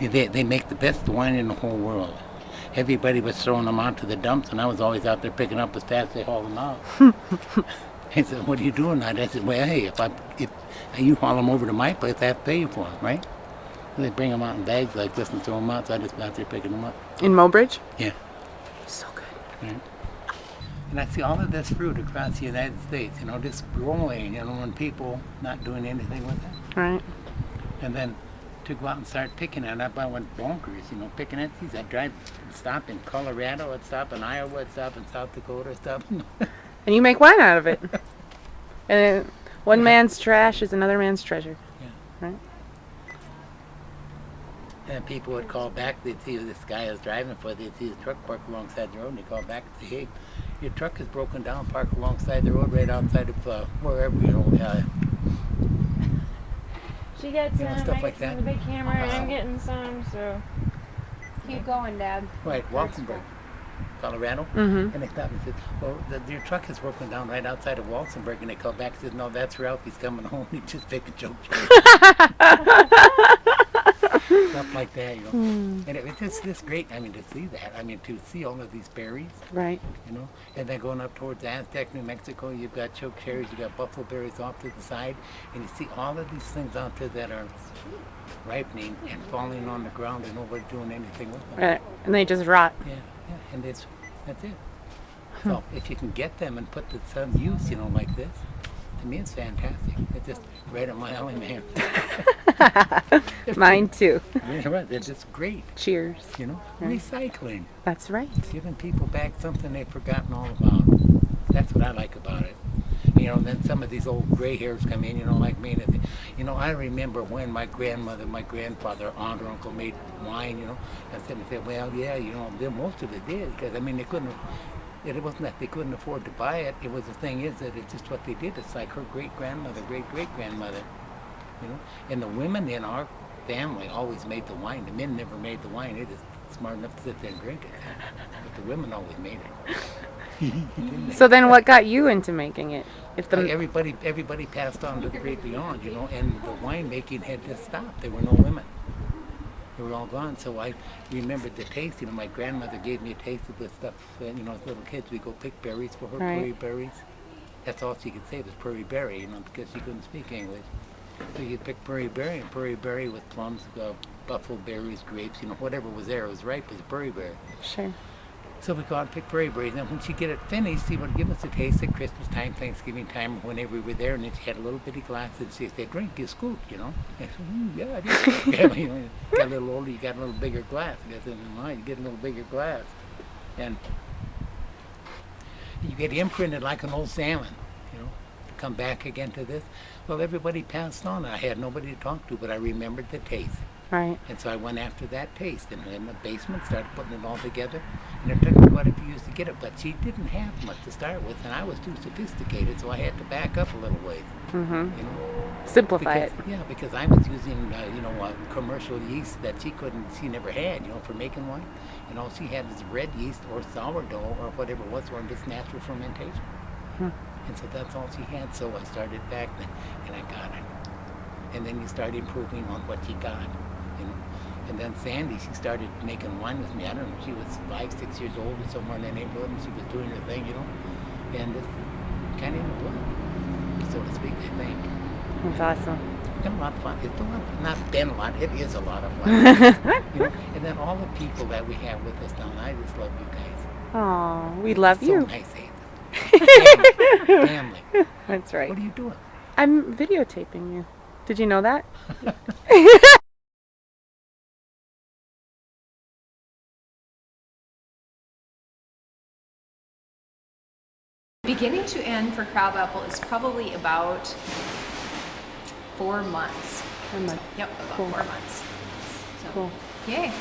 They make the best wine in the whole world. Everybody was throwing them out to the dumps, and I was always out there picking up as fast as they haul them out. He said, "What are you doing?" I said, "Well, hey, if you haul them over to my place, I have to pay you for them, right?" So they bring them out in bags like this and throw them out, so I just out there picking them up. In Mobridge? Yeah. So good. Right. And I see all of this fruit across the United States, just growing, when people not doing anything with it. Right. And then to go out and start picking it up, I went bonkers, picking it. I'd drive, stop in Colorado, I'd stop in Iowa, I'd stop in South Dakota, stop. And you make wine out of it. And one man's trash is another man's treasure. Yeah. Right? And people would call back, they'd see this guy I was driving for, they'd see his truck parked alongside the road, and they'd call back and say, "Hey, your truck is broken down, parked alongside the road right outside of wherever, She gets some, stuff I like get some that. of the big camera, and I'm getting some, so keep going, Dad. Right, Walsenburg, Colorado. Mm-hmm. And they stopped and said, "Well, your truck is broken down right outside of Walsenburg." And they called back and said, "No, that's Ralph. He's coming home." He just picked a joke. Stuff like that, And it's just great, to see that. To see all of these berries, Right. And then going up towards Aztec, New Mexico, you've got choke cherries, you've got buffalo berries off to the side, and you see all of these things out there that are ripening and falling on the ground and nobody doing anything with them. Right. And they just rot. Yeah, and that's it. So if you can get them and put to some use, like this, to me it's fantastic. It's just right up my alley, man. Mine too. Yeah, right. It's just great. Cheers. Recycling. That's right. Giving people back something they've forgotten all about. That's what I like about it. And then some of these old gray hairs come in, like me. And I remember when my grandmother, my grandfather, aunt or uncle made wine, and said, "Well, yeah, most of it did, because they couldn't. It wasn't that they couldn't afford to buy it. It was the thing is that it's just what they did. It's like her great grandmother, great grandmother, And the women in our family always made the wine. The men never made the wine. They just smart enough to sit there and drink it. But the women always made it. So then what got you into making it? Everybody passed on to the great beyond, and the winemaking had just stopped. There were no women. They were all gone. So I remembered the taste. My grandmother gave me a taste of this stuff. As little kids, we go pick berries for her, Right. prairie berries. That's all she could say was prairie berry, because she couldn't speak English. So you pick prairie berry with plums, buffalo berries, grapes, whatever was there, it was ripe as a prairie berry. Sure. So we go out and pick prairie berries, and when she get it finished, she would give us a taste at Christmas time, Thanksgiving time, whenever we were there, and then she had a little bitty glass, and she'd say, "Drink, you scoop," I said, "Yeah, I did." You got a little older, you got a little bigger glass. I said, "You get a little bigger glass." And you get imprinted like an old salmon, to come back again to this. Well, everybody passed on. I had nobody to talk to, but I remembered the taste. Right. And so I went after that taste, and in the basement started putting it all together, and it took me quite a few years to get it, but she didn't have much to start with, and I was too sophisticated, so I had to back up a little ways. Mm-hmm. Simplify it. Yeah, because I was using, commercial yeast that she never had, for making wine, and all she had was red yeast or sourdough or whatever it was, or just natural fermentation. And so that's all she had, so I started back then, and I got it. And then you start improving on what you got. And then Sandy, she started making wine with me. I don't know, she was 5, 6 years old or somewhere in the neighborhood, and she was doing her thing, And it's kind of in the blood, so to speak, I think. That's awesome. It's been a lot of fun. It's a lot, not been a lot, it is a lot of fun. And then all the people that we have with us now, I just love you guys. Oh, we love you. So nice, Aiden. Family. That's right. What are you doing? I'm videotaping you. Did you know that? Beginning to end for crabapple is probably about 4 months. 4 months. Yep, about Cool. 4 months. So, Cool. yay.